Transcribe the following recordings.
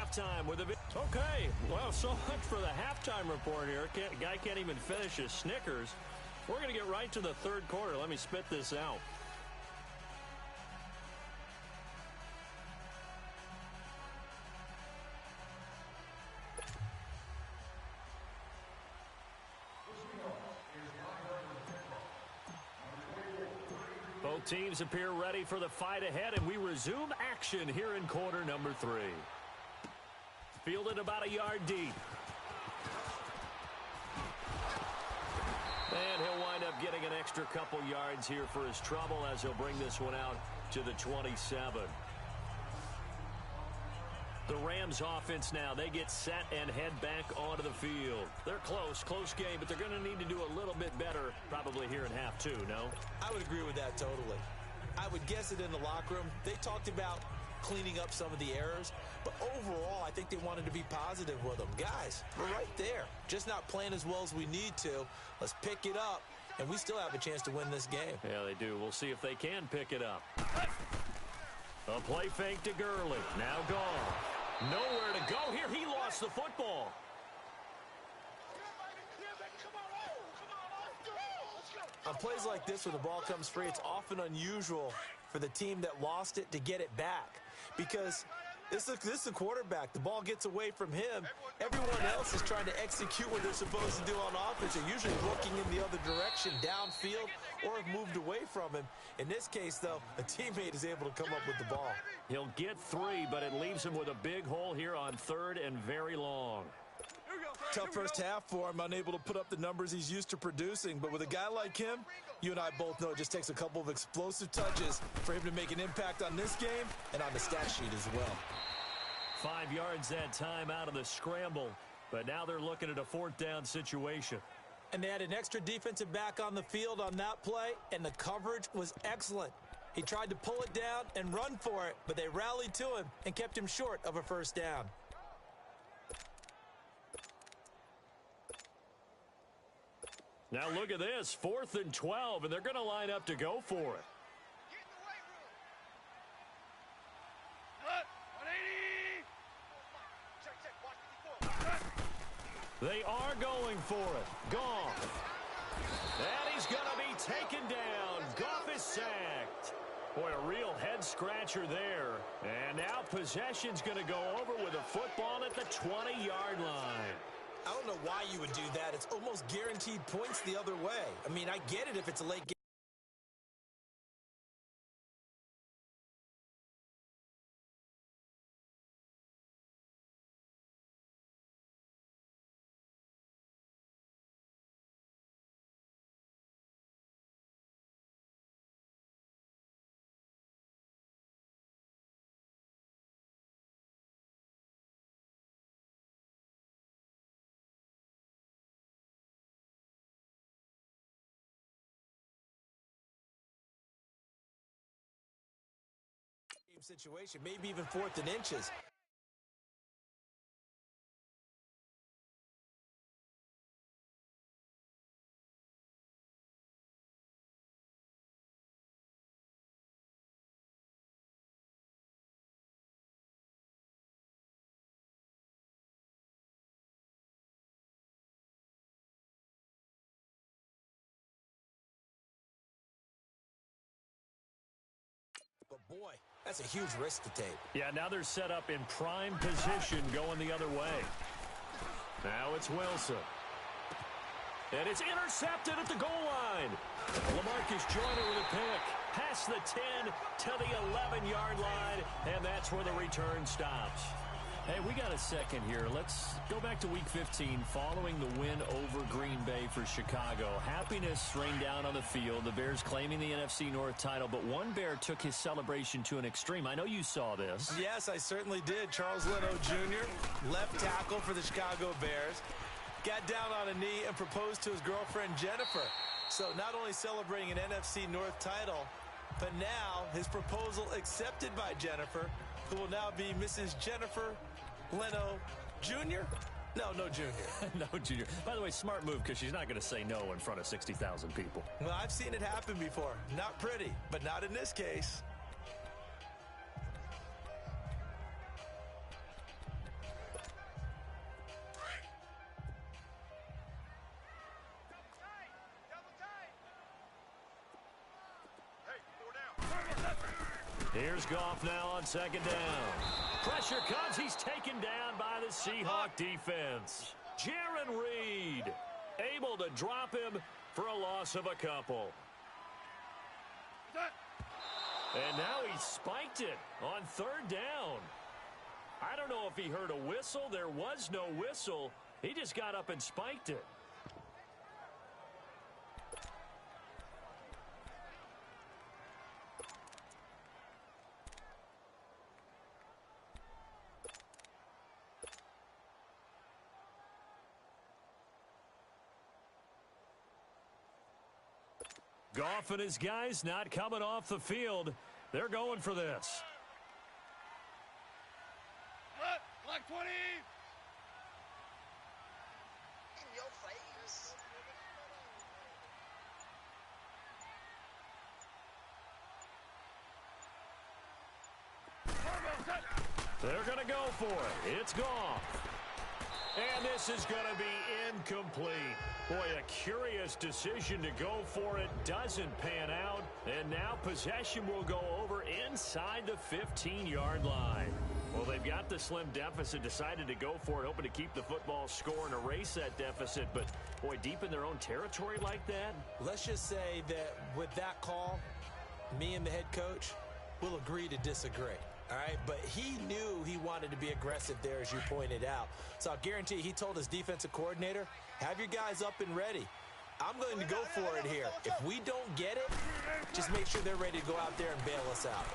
halftime with a... Okay, well, so much for the halftime report here. Guy can't even finish his Snickers. We're going to get right to the third quarter. Let me spit this out. Both teams appear ready for the fight ahead, and we resume action here in quarter number 3. Fielded about a yard deep. And he'll wind up getting an extra couple yards here for his trouble as he'll bring this one out to the 27. The Rams offense now, they get set and head back onto the field. They're close game, but they're going to need to do a little bit better probably here in half 2, no? I would agree with that totally. I would guess it in the locker room. They talked about cleaning up some of the errors, but overall, I think they wanted to be positive with them. Guys, we're right there. Just not playing as well as we need to. Let's pick it up, and we still have a chance to win this game. Yeah, they do. We'll see if they can pick it up. A play fake to Gurley. Now gone. Nowhere to go here. He lost the football. On plays like this where the ball comes free, it's often unusual for the team that lost it to get it back. Because this is a quarterback. The ball gets away from him. Everyone else is trying to execute what they're supposed to do on offense. They're usually looking in the other direction, downfield, or have moved away from him. In this case, though, a teammate is able to come up with the ball. He'll get 3, but it leaves him with a big hole here on 3rd and very long. Tough first half for him, unable to put up the numbers he's used to producing. But with a guy like him, you and I both know it just takes a couple of explosive touches for him to make an impact on this game and on the stat sheet as well. 5 yards that time out of the scramble, but now they're looking at a 4th down situation. And they had an extra defensive back on the field on that play, and the coverage was excellent. He tried to pull it down and run for it, but they rallied to him and kept him short of a first down. Now look at this, 4th and 12, and they're going to line up to go for it. They are going for it. Goff. And he's going to be taken down. Goff is sacked. Boy, a real head-scratcher there. And now possession's going to go over with a football at the 20-yard line. I don't know why you would do that. It's almost guaranteed points the other way. I mean, I get it if it's a late game. Situation, maybe even 4th and inches. But boy, that's a huge risk to take. Yeah, now they're set up in prime position going the other way. Now it's Wilson. And it's intercepted at the goal line. LaMarcus Joyner with a pick. Past the 10 to the 11-yard line, and that's where the return stops. Hey, we got a second here. Let's go back to Week 15 following the win over Green Bay for Chicago. Happiness rained down on the field. The Bears claiming the NFC North title, but one Bear took his celebration to an extreme. I know you saw this. Yes, I certainly did. Charles Leno Jr., left tackle for the Chicago Bears, got down on a knee and proposed to his girlfriend Jennifer. So not only celebrating an NFC North title, but now his proposal accepted by Jennifer, who will now be Mrs. Jennifer Leno Jr.? No Junior. No Junior. By the way, smart move because she's not going to say no in front of 60,000 people. Well, I've seen it happen before. Not pretty, but not in this case. Here's Goff now on second down. Pressure comes. He's taken down by the Seahawk defense. Jaron Reed able to drop him for a loss of a couple. And now he spiked it on third down. I don't know if he heard a whistle. There was no whistle. He just got up and spiked it. Goff and his guys not coming off the field. They're going for this. Black 20. In your face. They're going to go for it. It's Goff. And this is going to be incomplete. Boy, a curious decision to go for it. Doesn't pan out. And now possession will go over inside the 15-yard line. Well, they've got the slim deficit, decided to go for it, hoping to keep the football score and erase that deficit. But, boy, deep in their own territory like that. Let's just say that with that call, me and the head coach will agree to disagree. All right, but he knew he wanted to be aggressive there, as you pointed out. So I'll guarantee he told his defensive coordinator, have your guys up and ready. I'm going to go for it here. If we don't get it, just make sure they're ready to go out there and bail us out.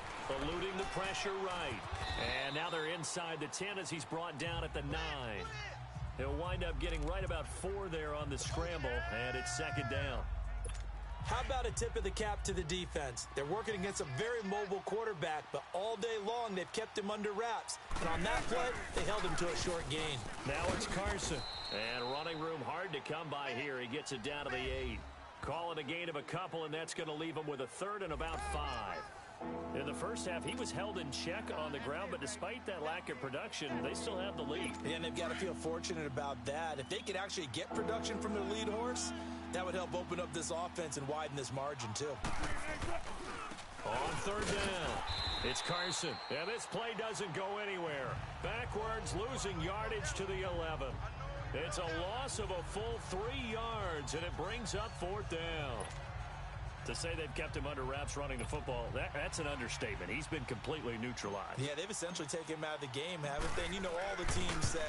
Eluding the pressure right. And now they're inside the 10 as he's brought down at the 9. He'll wind up getting right about 4 there on the scramble, and it's second down. How about a tip of the cap to the defense? They're working against a very mobile quarterback, but all day long they've kept him under wraps. And on that play, they held him to a short gain. Now it's Carson. And running room hard to come by here. He gets it down to the 8. Call it a gain of a couple, and that's going to leave him with a third and about 5. In the first half, he was held in check on the ground, but despite that lack of production, they still have the lead. And they've got to feel fortunate about that. If they could actually get production from their lead horse, that would help open up this offense and widen this margin, too. On third down, it's Carson. And this play doesn't go anywhere. Backwards, losing yardage to the 11. It's a loss of a full 3 yards, and it brings up fourth down. To say they've kept him under wraps running the football, that's an understatement. He's been completely neutralized. Yeah, they've essentially taken him out of the game, haven't they? And you know all the teams say,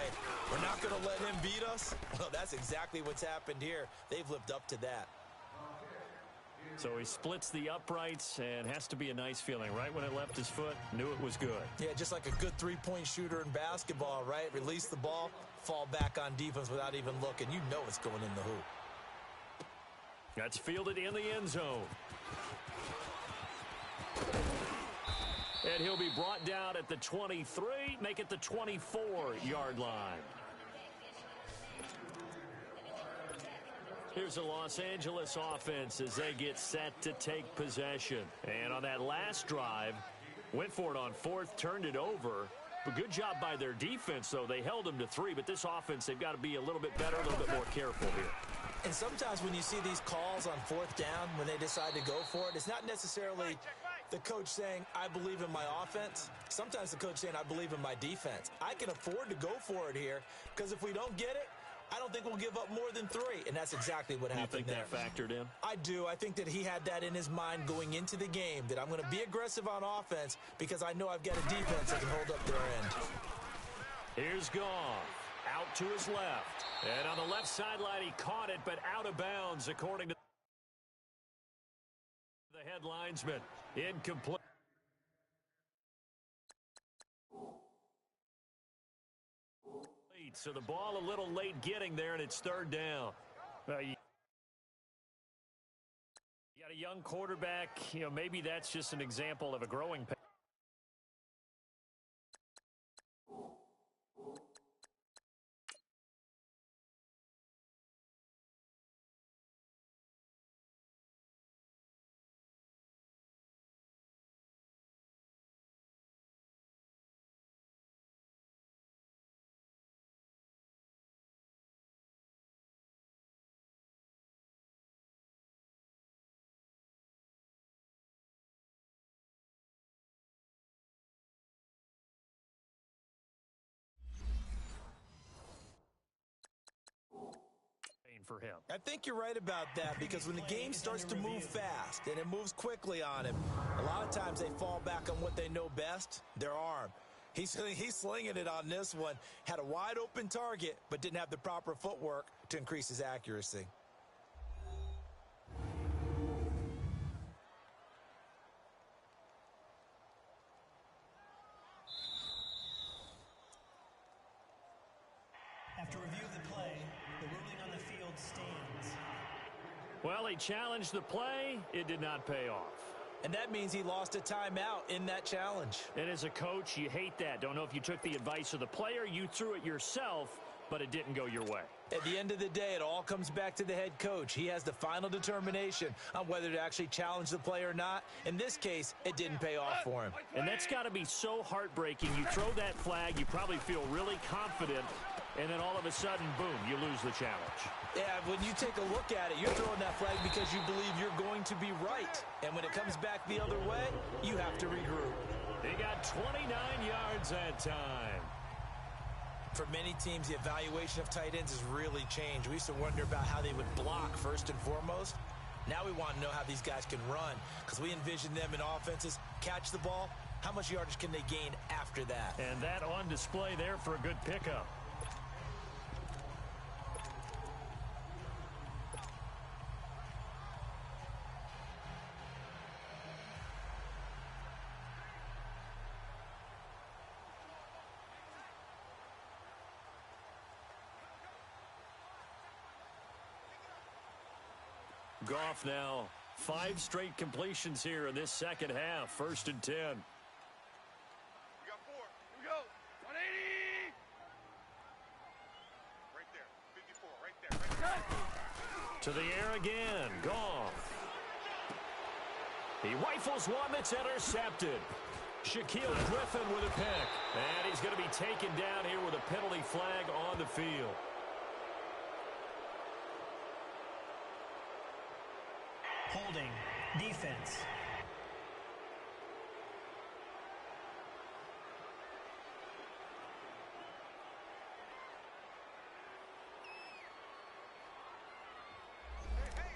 we're not going to let him beat us. Well, that's exactly what's happened here. They've lived up to that. So he splits the uprights, and has to be a nice feeling. Right when it left his foot, knew it was good. Yeah, just like a good three-point shooter in basketball, right? Release the ball, fall back on defense without even looking. You know it's going in the hoop. That's fielded in the end zone. And he'll be brought down at the 23, make it the 24-yard line. Here's the Los Angeles offense as they get set to take possession. And on that last drive, went for it on fourth, turned it over. But good job by their defense, though. They held them to 3, but this offense, they've got to be a little bit better, a little bit more careful here. And sometimes when you see these calls on fourth down, when they decide to go for it, it's not necessarily the coach saying, I believe in my offense. Sometimes the coach saying, I believe in my defense. I can afford to go for it here because if we don't get it, I don't think we'll give up more than 3. And that's exactly what happened there. You think that factored in? I do. I think that he had that in his mind going into the game, that I'm going to be aggressive on offense because I know I've got a defense that can hold up their end. Here's Goff. Out to his left. And on the left sideline, he caught it, but out of bounds, according to the head linesman. Incomplete. So the ball a little late getting there, and it's third down. You got a young quarterback. You know, maybe that's just an example of a growing pain. for him. I think you're right about that, because when the game starts to move fast and it moves quickly on him, a lot of times they fall back on what they know best, their arm. He's slinging it on this one. Had a wide open target, but didn't have the proper footwork to increase his accuracy. After review of the play, the ruling on the field stands. Well, he challenged the play. It did not pay off. And that means he lost a timeout in that challenge. And as a coach, you hate that. Don't know if you took the advice of the player, you threw it yourself, but it didn't go your way. At the end of the day, it all comes back to the head coach. He has the final determination on whether to actually challenge the play or not. In this case, it didn't pay off for him. And that's got to be so heartbreaking. You throw that flag, you probably feel really confident, and then all of a sudden, boom, you lose the challenge. Yeah, when you take a look at it, you're throwing that flag because you believe you're going to be right. And when it comes back the other way, you have to regroup. He got 29 yards that time. For many teams, the evaluation of tight ends has really changed. We used to wonder about how they would block first and foremost. Now we want to know how these guys can run, because we envision them in offenses catch the ball. How much yardage can they gain after that? And that on display there for a good pickup. Goff now, 5 straight completions here in this second half. 1st and 10. We got 4. Here we go. 180. Right there. 54. Right there. Right there. To the air again. Goff. He rifles one that's intercepted. Shaquille Griffin with a pick. And he's going to be taken down here with a penalty flag on the field. Holding. Defense.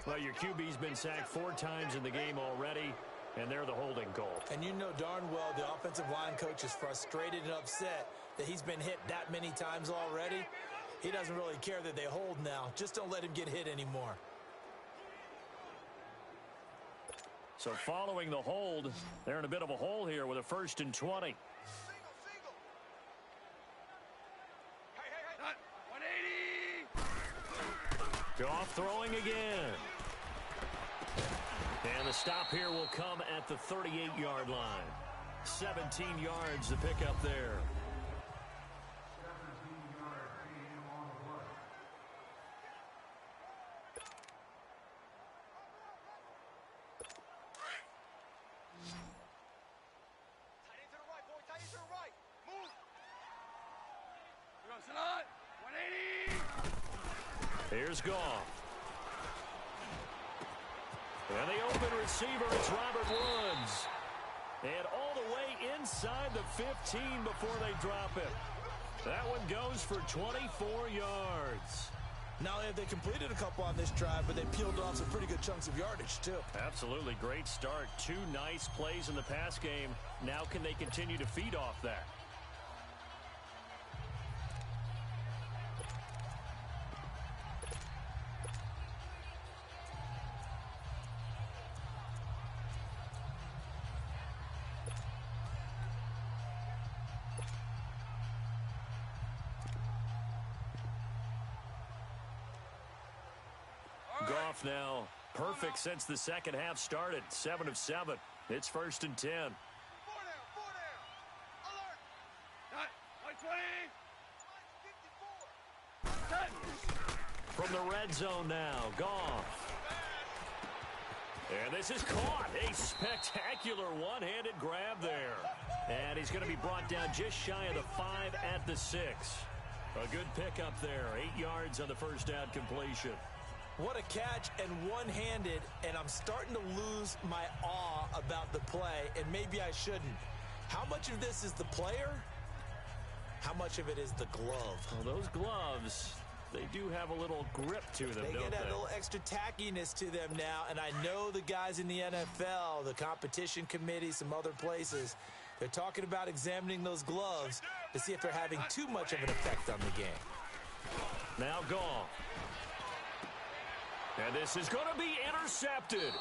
Well, your QB's been sacked 4 times in the game already, and they're the holding call. And you know darn well the offensive line coach is frustrated and upset that he's been hit that many times already. He doesn't really care that they hold now. Just don't let him get hit anymore. So following the hold, they're in a bit of a hole here with a 1st and 20. Single. Hey. 180. Goff throwing again. And the stop here will come at the 38-yard line. 17 yards to pick up there. Here's Goff. And the open receiver, it's Robert Woods. And all the way inside the 15 before they drop it. That one goes for 24 yards. Not only have they completed a couple on this drive, but they peeled off some pretty good chunks of yardage, too. Absolutely great start. 2 nice plays in the pass game. Now can they continue to feed off that? Goff now perfect since the second half started. 7 of 7. It's 1st and 10. 4 down. Alert. Cut. 120. From the red zone now, Goff. And this is caught. A spectacular one-handed grab there. And he's going to be brought down just shy of the 5 at the 6. A good pickup there. 8 yards on the first down completion. What a catch, and one-handed, and I'm starting to lose my awe about the play, and maybe I shouldn't. How much of this is the player? How much of it is the glove? Well, those gloves, they do have a little grip to them, They don't get that they? little extra tackiness to them now, and I know the guys in the NFL, the competition committee, some other places, they're talking about examining those gloves to see if they're having too much of an effect on the game. Now gone. And this is going to be intercepted.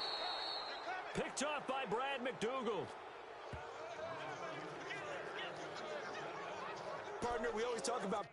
Picked off by Brad McDougald. Partner, we always talk about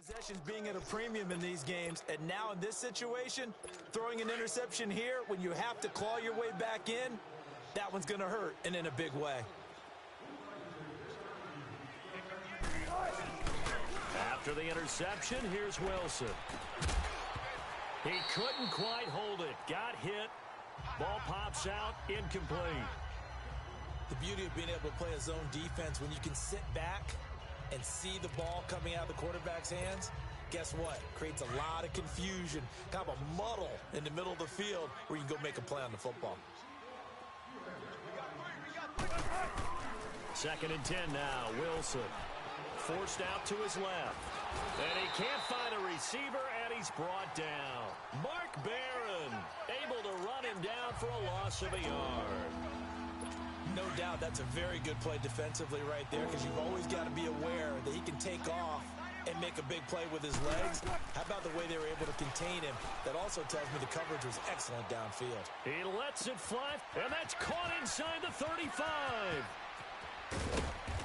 possessions being at a premium in these games, and now in this situation, throwing an interception here when you have to claw your way back in, that one's going to hurt, and in a big way. After the interception, here's Wilson. He couldn't quite hold it. Got hit. Ball pops out. Incomplete. The beauty of being able to play a zone defense when you can sit back and see the ball coming out of the quarterback's hands, guess what? Creates a lot of confusion, kind of a muddle in the middle of the field where you can go make a play on the football. 2nd and 10 now. Wilson forced out to his left. And he can't find a receiver, and he's brought down. Mark Barron able to run him down for a loss of a yard. No doubt that's a very good play defensively right there, because you've always got to be aware that he can take off and make a big play with his legs. How about the way they were able to contain him? That also tells me the coverage was excellent downfield. He lets it fly, and that's caught inside the 35.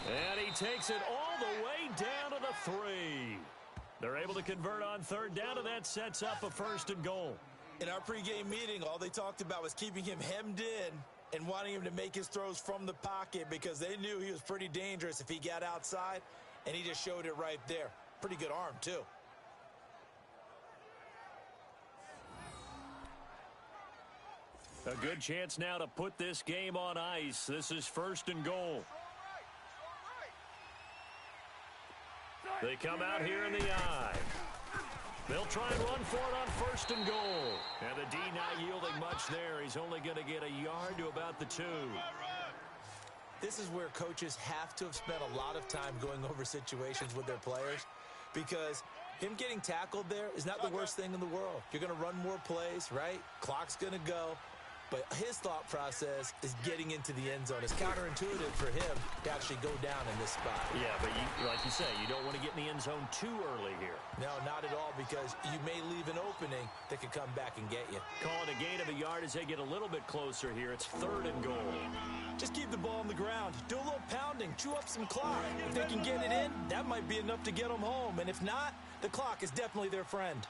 And he takes it all the way down to the 3. They're able to convert on 3rd down, and that sets up a 1st and goal. In our pregame meeting, all they talked about was keeping him hemmed in and wanting him to make his throws from the pocket, because they knew he was pretty dangerous if he got outside, and he just showed it right there. Pretty good arm, too. A good chance now to put this game on ice. This is 1st and goal. They come out here in the eye. They'll try and run for it on 1st and goal. And the D not yielding much there. He's only going to get a yard to about the 2. This is where coaches have to have spent a lot of time going over situations with their players, because him getting tackled there is not the worst thing in the world. You're going to run more plays, right? Clock's going to go. But his thought process is getting into the end zone. It's counterintuitive for him to actually go down in this spot. Yeah, but like you say, you don't want to get in the end zone too early here. No, not at all, because you may leave an opening that could come back and get you. Call it a gain of a yard as they get a little bit closer here. It's 3rd and goal. Just keep the ball on the ground. Do a little pounding. Chew up some clock. If they can get it in, that might be enough to get them home. And if not, the clock is definitely their friend.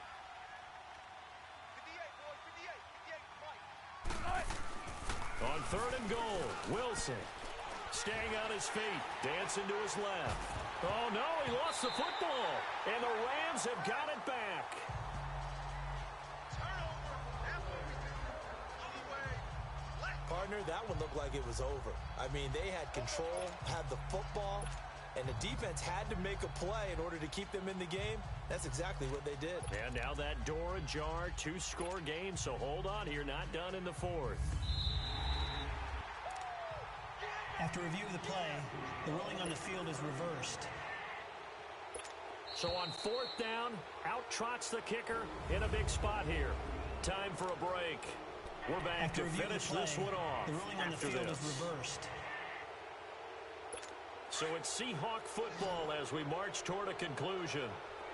On 3rd and goal, Wilson staying on his feet, dancing to his left. Oh, no, he lost the football, and the Rams have got it back. Partner, that one looked like it was over. I mean, they had control, had the football, and the defense had to make a play in order to keep them in the game. That's exactly what they did. And now that door ajar, 2-score game, so hold on here, not done in the 4th. After review of the play, the ruling on the field is reversed. So on 4th down, out trots the kicker in a big spot here. Time for a break. We're back After to review of the finish play, this one off. the ruling on the after field this. is reversed. So it's Seahawk football as we march toward a conclusion.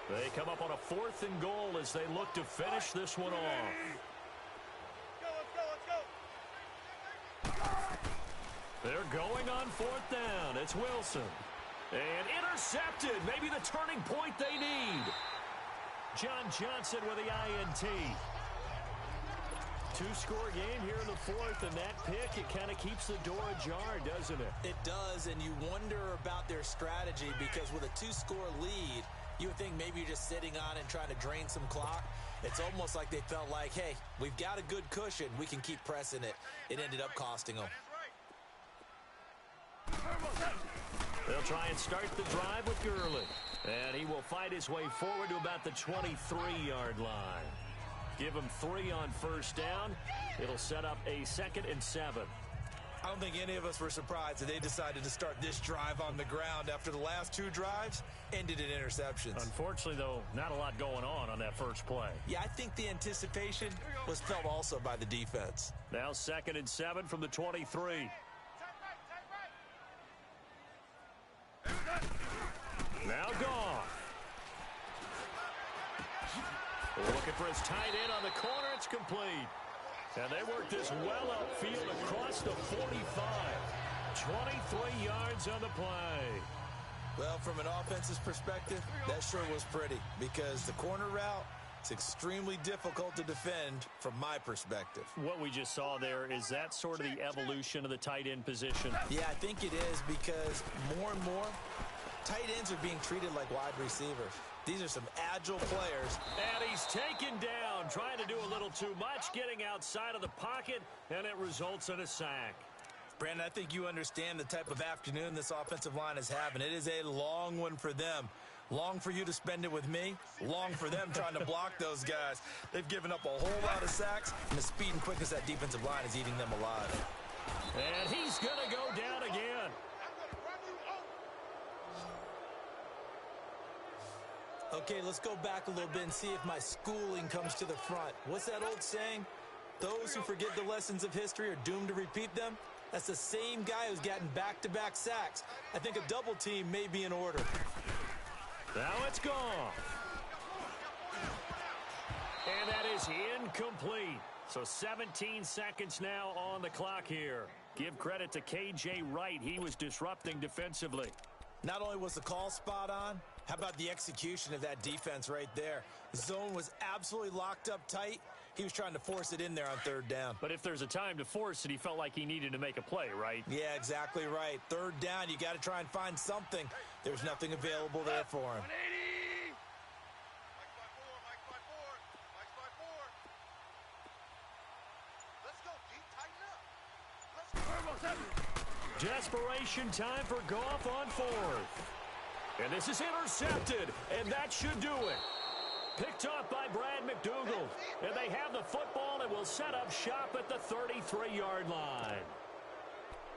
They come up on a 4th and goal as they look to finish this one off. Let's go. They're going on 4th down. It's Wilson. And intercepted. Maybe the turning point they need. John Johnson with the INT. 2-score game here in the 4th, and that pick, it kind of keeps the door ajar, doesn't it? It does, and you wonder about their strategy because with a 2-score lead, you would think maybe you're just sitting on it and trying to drain some clock. It's almost like they felt like, hey, we've got a good cushion. We can keep pressing it. It ended up costing them. They'll try and start the drive with Gurley. And he will fight his way forward to about the 23-yard line. Give him 3 on 1st down. It'll set up a 2nd and 7. I don't think any of us were surprised that they decided to start this drive on the ground after the last 2 drives ended in interceptions. Unfortunately, though, not a lot going on that first play. Yeah, I think the anticipation was felt also by the defense. Now 2nd and 7 from the 23. Now Goff. Looking for his tight end on the corner. It's complete. And they work this well upfield across the 45. 23 yards on the play. Well, from an offensive perspective, that sure was pretty because the corner route is extremely difficult to defend from my perspective. What we just saw there, is that sort of the evolution of the tight end position? Yeah, I think it is because more and more, tight ends are being treated like wide receivers. These are some agile players. And he's taken down, trying to do a little too much, getting outside of the pocket, and it results in a sack. Brandon, I think you understand the type of afternoon this offensive line is having. It is a long one for them. Long for you to spend it with me. Long for them trying to block those guys. They've given up a whole lot of sacks, and the speed and quickness of that defensive line is eating them alive. And he's going to go down again. Okay, let's go back a little bit and see if my schooling comes to the front. What's that old saying? Those who forget the lessons of history are doomed to repeat them. That's the same guy who's gotten back-to-back sacks. I think a double team may be in order. Now it's gone. And that is incomplete. So 17 seconds now on the clock here. Give credit to K.J. Wright. He was disrupting defensively. Not only was the call spot on, how about the execution of that defense right there? The zone was absolutely locked up tight. He was trying to force it in there on 3rd down. But if there's a time to force it, he felt like he needed to make a play, right? Yeah, exactly right. 3rd down, you got to try and find something. There's nothing available there for him. 180. Mike's by four. Let's go, Pete. Tighten up. Desperation time for Goff on 4th. And this is intercepted, and that should do it. Picked off by Brad McDougald. And they have the football and will set up shop at the 33-yard line.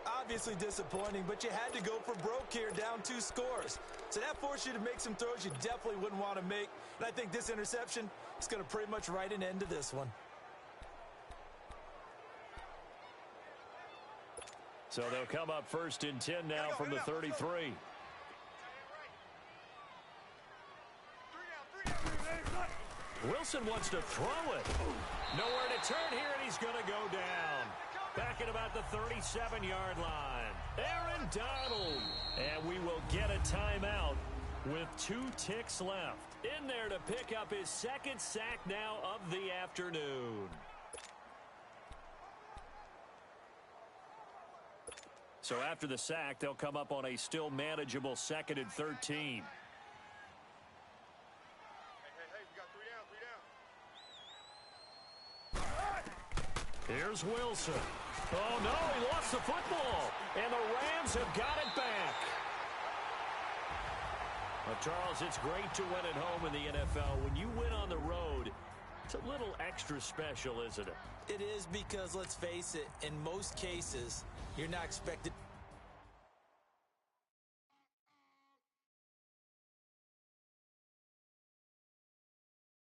Obviously disappointing, but you had to go for broke here, down 2 scores. So that forced you to make some throws you definitely wouldn't want to make. And I think this interception is going to pretty much write an end to this one. So they'll come up 1st and 10 now from the 33. Wilson wants to throw it. Nowhere to turn here, and he's going to go down. Back at about the 37-yard line. Aaron Donald. And we will get a timeout with 2 ticks left. In there to pick up his 2nd sack now of the afternoon. So after the sack, they'll come up on a still manageable 2nd and 13. Here's Wilson. Oh, no, he lost the football. And the Rams have got it back. Well, Charles, it's great to win at home in the NFL. When you win on the road, it's a little extra special, isn't it? It is because, let's face it, in most cases, you're not expected